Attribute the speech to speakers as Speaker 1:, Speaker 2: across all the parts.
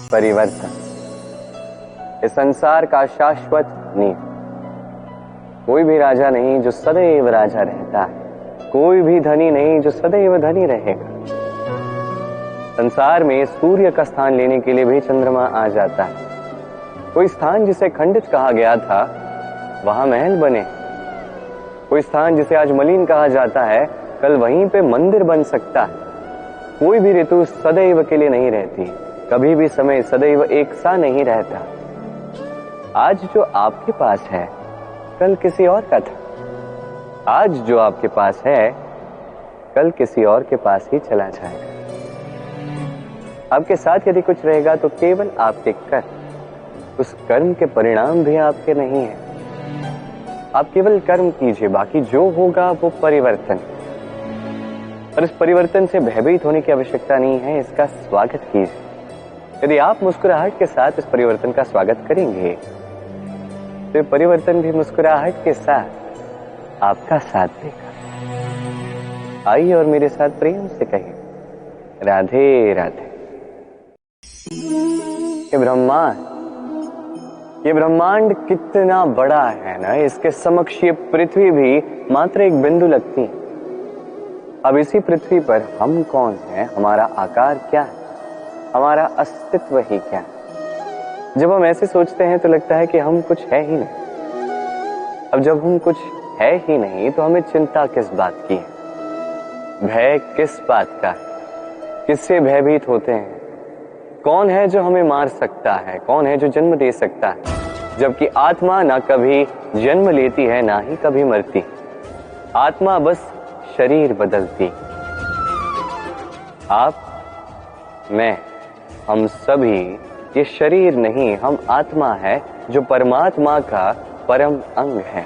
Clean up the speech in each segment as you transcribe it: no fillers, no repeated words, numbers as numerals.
Speaker 1: परिवर्तन इस संसार का शाश्वत नियम। कोई भी राजा नहीं जो सदैव राजा रहता है, कोई भी धनी नहीं जो सदैव धनी रहेगा। संसार में सूर्य का स्थान लेने के लिए भी चंद्रमा आ जाता है। कोई स्थान जिसे खंडित कहा गया था वहां महल बने, कोई स्थान जिसे आज मलिन कहा जाता है कल वहीं पे मंदिर बन सकता है। कोई भी ऋतु सदैव के लिए नहीं रहती, कभी भी समय सदैव एक सा नहीं रहता। आज जो आपके पास है कल किसी और का था, आज जो आपके पास है कल किसी और के पास ही चला जाएगा। आपके साथ यदि कुछ रहेगा तो केवल आपके कर्म, उस कर्म के परिणाम भी आपके नहीं है। आप केवल कर्म कीजिए, बाकी जो होगा वो परिवर्तन। और इस परिवर्तन से भयभीत होने की आवश्यकता नहीं है, इसका स्वागत कीजिए। यदि आप मुस्कुराहट के साथ इस परिवर्तन का स्वागत करेंगे तो ये परिवर्तन भी मुस्कुराहट के साथ आपका साथ देगा। आइए और मेरे साथ प्रेम से कहिए, राधे राधे। ये ब्रह्मांड कितना बड़ा है ना, इसके समक्ष ये पृथ्वी भी मात्र एक बिंदु लगती है। अब इसी पृथ्वी पर हम कौन हैं, हमारा आकार क्या है, हमारा अस्तित्व ही क्या है। जब हम ऐसे सोचते हैं तो लगता है कि हम कुछ है ही नहीं। अब जब हम कुछ है ही नहीं तो हमें चिंता किस बात की है, भय किस बात का है, किससे भयभीत होते हैं। कौन है जो हमें मार सकता है, कौन है जो जन्म दे सकता है, जबकि आत्मा ना कभी जन्म लेती है ना ही कभी मरती। आत्मा बस शरीर बदलती। आप, मैं, हम सभी ये शरीर नहीं, हम आत्मा है जो परमात्मा का परम अंग है।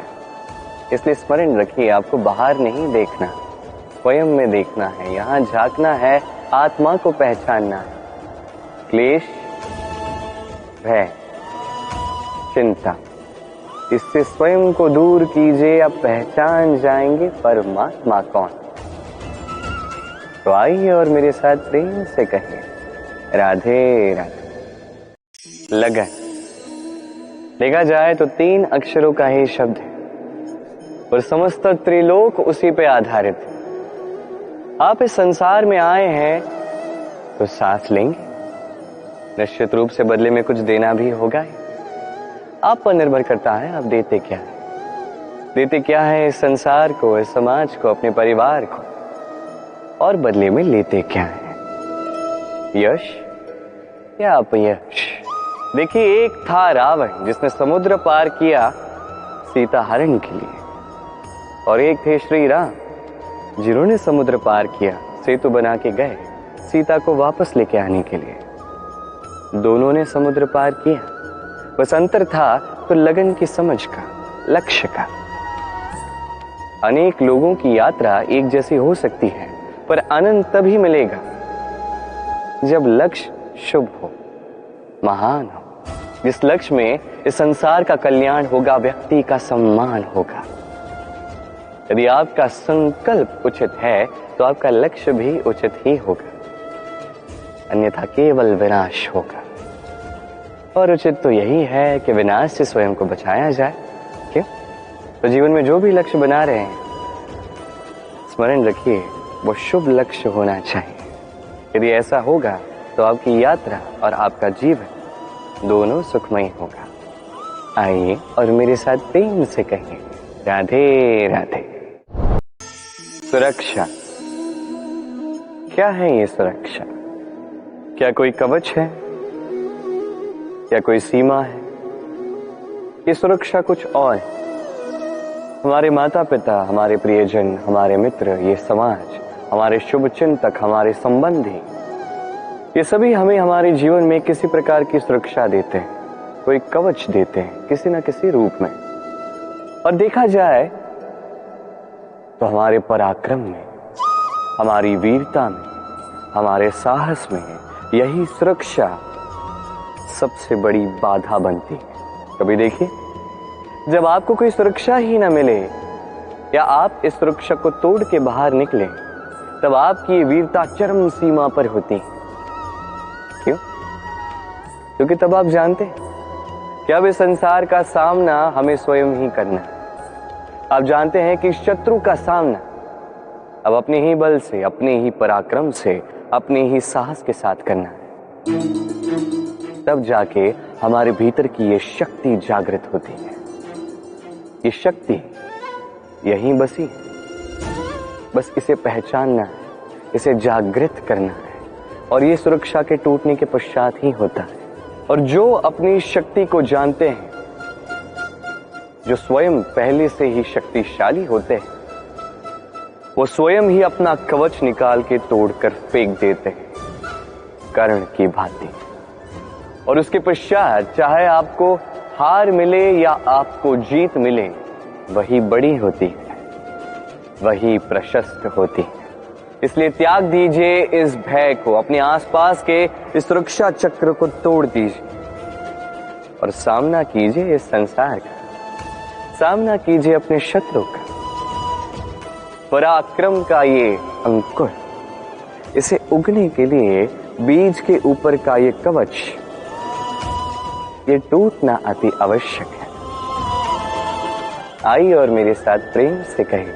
Speaker 1: इसलिए स्मरण रखिए, आपको बाहर नहीं देखना, स्वयं में देखना है, यहां झांकना है, आत्मा को पहचानना है। क्लेश, भय, चिंता, इससे स्वयं को दूर कीजिए, आप पहचान जाएंगे परमात्मा कौन। तो आइए और मेरे साथ प्रेम से कहिए, राधे राधे। लगन देखा जाए तो 3 अक्षरों का ही शब्द है और समस्त त्रिलोक उसी पे आधारित है। आप इस संसार में आए हैं तो सांस लेंगे, निश्चित रूप से बदले में कुछ देना भी होगा। आप पर निर्भर करता है आप देते क्या है, देते क्या है इस संसार को, इस समाज को, अपने परिवार को, और बदले में लेते क्या है, यश या अपयश। देखिए, एक था रावण जिसने समुद्र पार किया सीता हरण के लिए, और एक थे श्री राम जिन्होंने समुद्र पार किया, सेतु बना के गए सीता को वापस लेके आने के लिए। दोनों ने समुद्र पार किया, बस अंतर था तो लगन की समझ का, लक्ष्य का। अनेक लोगों की यात्रा एक जैसी हो सकती है, पर आनंद तभी मिलेगा जब लक्ष्य शुभ हो, महान हो, जिस लक्ष्य में इस संसार का कल्याण होगा, व्यक्ति का सम्मान होगा। यदि आपका संकल्प उचित है तो आपका लक्ष्य भी उचित ही होगा, अन्यथा केवल विनाश होगा। और उचित तो यही है कि विनाश से स्वयं को बचाया जाए। क्यों? तो जीवन में जो भी लक्ष्य बना रहे हैं, स्मरण रखिए वो शुभ लक्ष्य होना चाहिए। यदि ऐसा होगा तो आपकी यात्रा और आपका जीवन दोनों सुखमय होगा। आइए और मेरे साथ प्रेम से कहिए, राधे राधे। सुरक्षा, क्या है ये सुरक्षा? क्या कोई कवच है या कोई सीमा है? ये सुरक्षा कुछ और है। हमारे माता पिता, हमारे प्रियजन, हमारे मित्र, ये समाज, हमारे शुभ चिंतक, हमारे संबंधी, ये सभी हमें हमारे जीवन में किसी प्रकार की सुरक्षा देते हैं, कोई कवच देते हैं किसी न किसी रूप में। और देखा जाए तो हमारे पराक्रम में, हमारी वीरता में, हमारे साहस में यही सुरक्षा सबसे बड़ी बाधा बनती है। कभी देखिए, जब आपको कोई सुरक्षा ही ना मिले या आप इस सुरक्षा को तोड़ के बाहर निकले, तब आपकी वीरता चरम सीमा पर होती है। क्यों? क्योंकि तब आप जानते हैं कि अब इस संसार का सामना हमें स्वयं ही करना है। आप जानते हैं कि शत्रु का सामना अब अपने ही बल से, अपने ही पराक्रम से, अपने ही साहस के साथ करना है। तब जाके हमारे भीतर की ये शक्ति जागृत होती है। ये शक्ति यहीं बसी है, बस इसे पहचानना है, इसे जागृत करना है, और ये सुरक्षा के टूटने के पश्चात ही होता है। और जो अपनी शक्ति को जानते हैं, जो स्वयं पहले से ही शक्तिशाली होते हैं, वो स्वयं ही अपना कवच निकाल के तोड़कर फेंक देते हैं कर्ण की भांति। और उसके पश्चात चाहे आपको हार मिले या आपको जीत मिले, वही बड़ी होती है, वही प्रशस्त होती है। इसलिए त्याग दीजिए इस भय को, अपने आसपास के इस सुरक्षा चक्र को तोड़ दीजिए और सामना कीजिए इस संसार का, सामना कीजिए अपने शत्रु का। पराक्रम का ये अंकुर, इसे उगने के लिए बीज के ऊपर का ये कवच, ये टूटना अति आवश्यक है। आइए और मेरे साथ प्रेम से कहिए,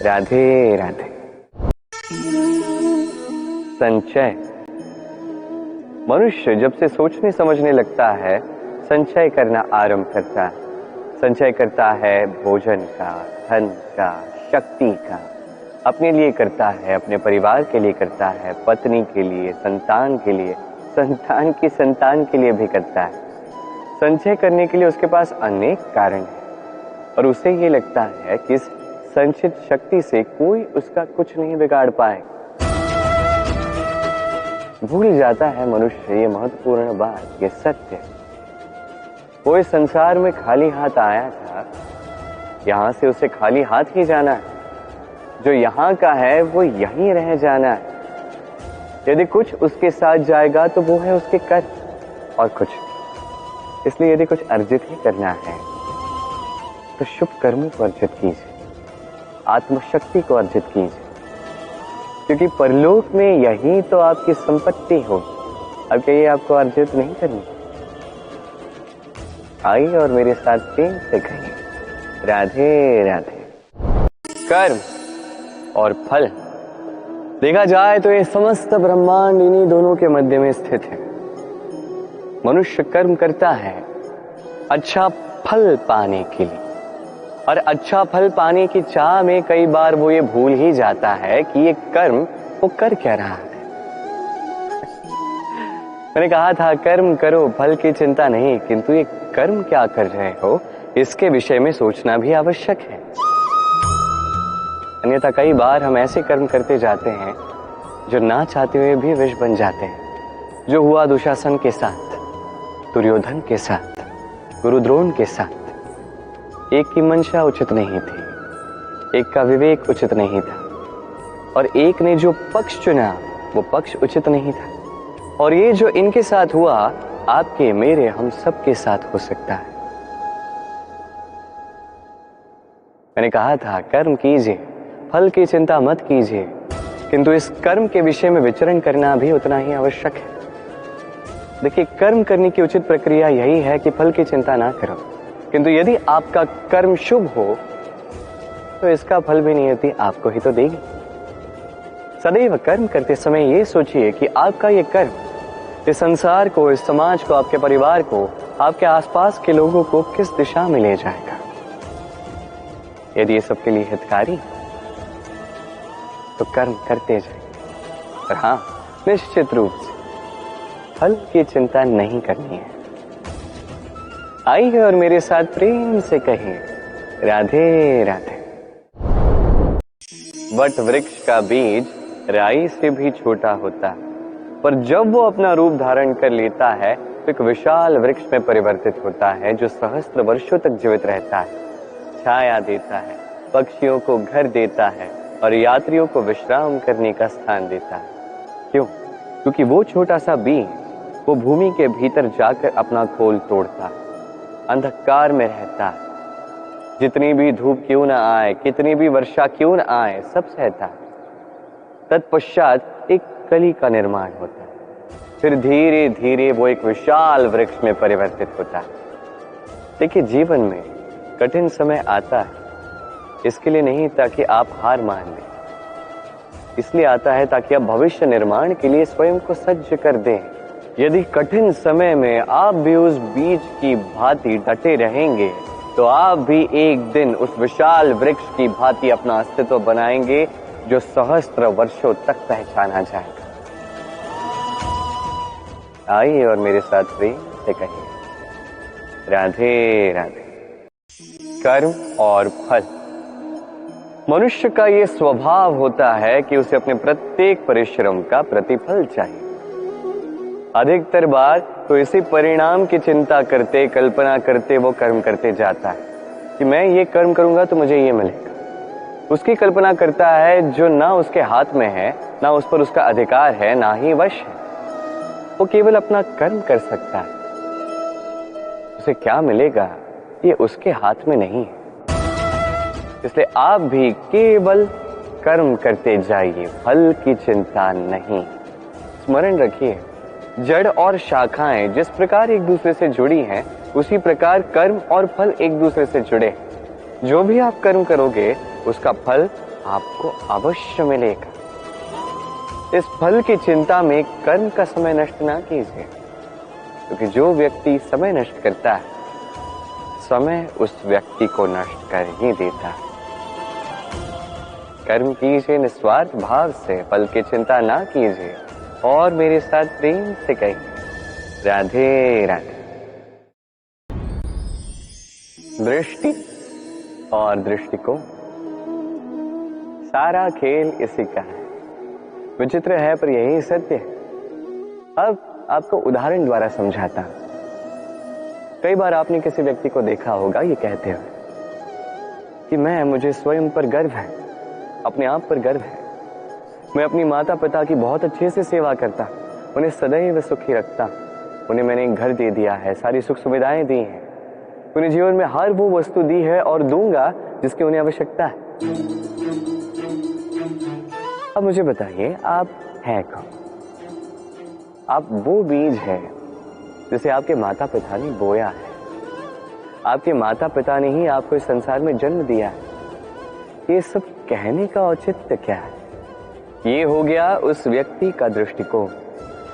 Speaker 1: राधे राधे। संचय। मनुष्य जब से सोचने समझने लगता है, संचय करना आरंभ करता है। संचय करता है भोजन का, धन का, शक्ति का, अपने लिए करता है, अपने परिवार के लिए करता है, पत्नी के लिए, संतान के लिए, संतान की संतान के लिए भी करता है। संचय करने के लिए उसके पास अनेक कारण हैं और उसे ये लगता है कि इस संचित शक्ति से कोई उसका कुछ नहीं बिगाड़ पाए। भूल जाता है मनुष्य ये महत्वपूर्ण बात, ये सत्य। वो इस संसार में खाली हाथ आया था, यहां से उसे खाली हाथ ही जाना है। जो यहां का है वो यहीं रह जाना है। यदि कुछ उसके साथ जाएगा तो वो है उसके कर्म और कुछ। इसलिए यदि कुछ अर्जित ही करना है तो शुभ कर्मों को अर्जित कीजिए, आत्मशक्ति को अर्जित कीजिए, क्योंकि परलोक में यही तो आपकी संपत्ति हो। अब क्या ये आपको अर्जित नहीं करनी? आइए और मेरे साथ प्रेम से कहिए, राधे राधे। कर्म और फल देखा जाए तो ये समस्त ब्रह्मांड इन्हीं दोनों के मध्य में स्थित है। मनुष्य कर्म करता है अच्छा फल पाने के लिए, और अच्छा फल पाने की चाह में कई बार वो ये भूल ही जाता है कि ये कर्म वो कर क्या रहा है। मैंने कहा था कर्म करो, फल की चिंता नहीं, किंतु ये कर्म क्या कर रहे हो इसके विषय में सोचना भी आवश्यक है। अन्यथा कई बार हम ऐसे कर्म करते जाते हैं जो ना चाहते हुए भी विष बन जाते हैं। जो हुआ दुशासन के साथ, दुर्योधन के साथ, गुरुद्रोण के साथ। एक की मंशा उचित नहीं थी, एक का विवेक उचित नहीं था, और एक ने जो पक्ष चुना वो पक्ष उचित नहीं था। और ये जो इनके साथ हुआ, आपके मेरे हम सब के साथ हो सकता है। मैंने कहा था कर्म कीजिए, फल की चिंता मत कीजिए, किंतु इस कर्म के विषय में विचरण करना भी उतना ही आवश्यक है। देखिए, कर्म करने की उचित प्रक्रिया यही है कि फल की चिंता ना करो, किंतु यदि आपका कर्म शुभ हो तो इसका फल भी नियति आपको ही तो देगी। सदैव कर्म करते समय ये सोचिए कि आपका ये कर्म इस संसार को, इस समाज को, आपके परिवार को, आपके आसपास के लोगों को किस दिशा में ले जाएगा। यदि ये सबके लिए हितकारी तो कर्म करते जाइए, और हाँ, निश्चित रूप से फल की चिंता नहीं करनी है। आइए और मेरे साथ प्रेम से कहिए, राधे राधे। वट वृक्ष का बीज राई से भी छोटा होता है, पर जब वो अपना रूप धारण कर लेता है तो एक विशाल वृक्ष में परिवर्तित होता है, जो सहस्त्र वर्षों तक जीवित रहता है, छाया देता है, पक्षियों को घर देता है और यात्रियों को विश्राम करने का स्थान देता है। क्यों? क्योंकि वो छोटा सा बीज वो भूमि के भीतर जाकर अपना खोल तोड़ता है, अंधकार में रहता है, जितनी भी धूप क्यों न आए, कितनी भी वर्षा क्यों न आए, सब सहता है। तत्पश्चात एक कली का निर्माण होता है, फिर धीरे धीरे वो एक विशाल वृक्ष में परिवर्तित होता है। देखिए, जीवन में कठिन समय आता है इसके लिए नहीं ताकि आप हार मान लें, इसलिए आता है ताकि आप भविष्य निर्माण के लिए स्वयं को सज्ज कर दें। यदि कठिन समय में आप भी उस बीज की भांति डटे रहेंगे तो आप भी एक दिन उस विशाल वृक्ष की भांति अपना अस्तित्व बनाएंगे जो सहस्त्र वर्षों तक पहचाना जाएगा। आइए और मेरे साथ प्रेम से कहिए, राधे राधे। कर्म और फल। मनुष्य का ये स्वभाव होता है कि उसे अपने प्रत्येक परिश्रम का प्रतिफल चाहिए। अधिकतर बार तो इसी परिणाम की चिंता करते, कल्पना करते वो कर्म करते जाता है कि मैं ये कर्म करूंगा तो मुझे ये मिलेगा। उसकी कल्पना करता है जो ना उसके हाथ में है, ना उस पर उसका अधिकार है, ना ही वश है। वो केवल अपना कर्म कर सकता है, उसे क्या मिलेगा ये उसके हाथ में नहीं है। इसलिए आप भी केवल कर्म करते जाइए, फल की चिंता नहीं। स्मरण रखिए, जड़ और शाखाएं जिस प्रकार एक दूसरे से जुड़ी हैं, उसी प्रकार कर्म और फल एक दूसरे से जुड़े। जो भी आप कर्म करोगे उसका फल आपको अवश्य मिलेगा। इस फल की चिंता में कर्म का समय नष्ट ना कीजिए, क्योंकि जो व्यक्ति समय नष्ट करता है, समय उस व्यक्ति को नष्ट कर ही देता है। कर्म कीजिए निस्वार्थ भाव से, फल की चिंता ना कीजिए। और मेरे साथ प्रेम से कहिए, राधे राधे। दृष्टि और दृष्टिकोण, सारा खेल इसी का है। विचित्र है पर यही सत्य है। अब आपको उदाहरण द्वारा समझाता हूं। कई बार आपने किसी व्यक्ति को देखा होगा ये कहते हुए कि मुझे स्वयं पर गर्व है, अपने आप पर गर्व है। मैं अपनी माता पिता की बहुत अच्छे से सेवा करता, उन्हें सदैव सुखी रखता। उन्हें मैंने एक घर दे दिया है, सारी सुख सुविधाएं दी हैं, उन्हें जीवन में हर वो वस्तु दी है और दूंगा जिसकी उन्हें आवश्यकता है। अब मुझे बताइए, आप हैं कौन? आप वो बीज है जिसे आपके माता पिता ने बोया है। आपके माता पिता ने ही आपको इस संसार में जन्म दिया है। ये सब कहने का औचित्य क्या है? ये हो गया उस व्यक्ति का दृष्टिकोण।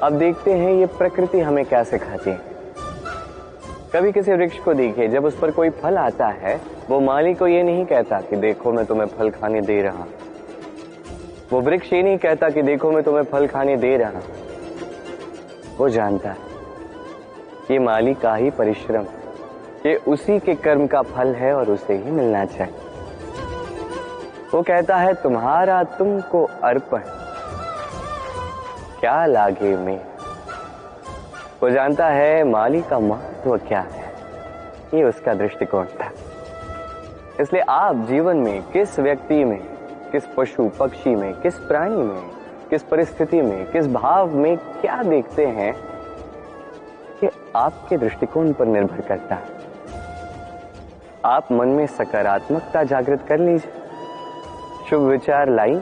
Speaker 1: अब देखते हैं ये प्रकृति हमें क्या सिखाती है। कभी किसी वृक्ष को देखिए, जब उस पर कोई फल आता है, वो माली को ये नहीं कहता कि देखो मैं तुम्हें फल खाने दे रहा। वो वृक्ष ये नहीं कहता कि देखो मैं तुम्हें फल खाने दे रहा। वो जानता है ये माली का ही परिश्रम, ये उसी के कर्म का फल है और उसे ही मिलना चाहिए। वो कहता है तुम्हारा तुमको अर्पण, क्या लागे में। वो जानता है माली का महत्व क्या है, ये उसका दृष्टिकोण था। इसलिए आप जीवन में किस व्यक्ति में, किस पशु पक्षी में, किस प्राणी में, किस परिस्थिति में, किस भाव में क्या देखते हैं, ये आपके दृष्टिकोण पर निर्भर करता है। आप मन में सकारात्मकता जागृत कर लीजिए, शुभ विचार लाई,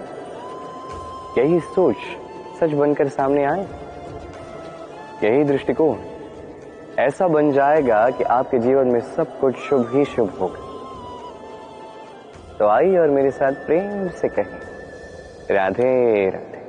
Speaker 1: यही सोच सच बनकर सामने आए, यही दृष्टिकोण ऐसा बन जाएगा कि आपके जीवन में सब कुछ शुभ ही शुभ होगा। तो आइए और मेरे साथ प्रेम से कहें, राधे राधे।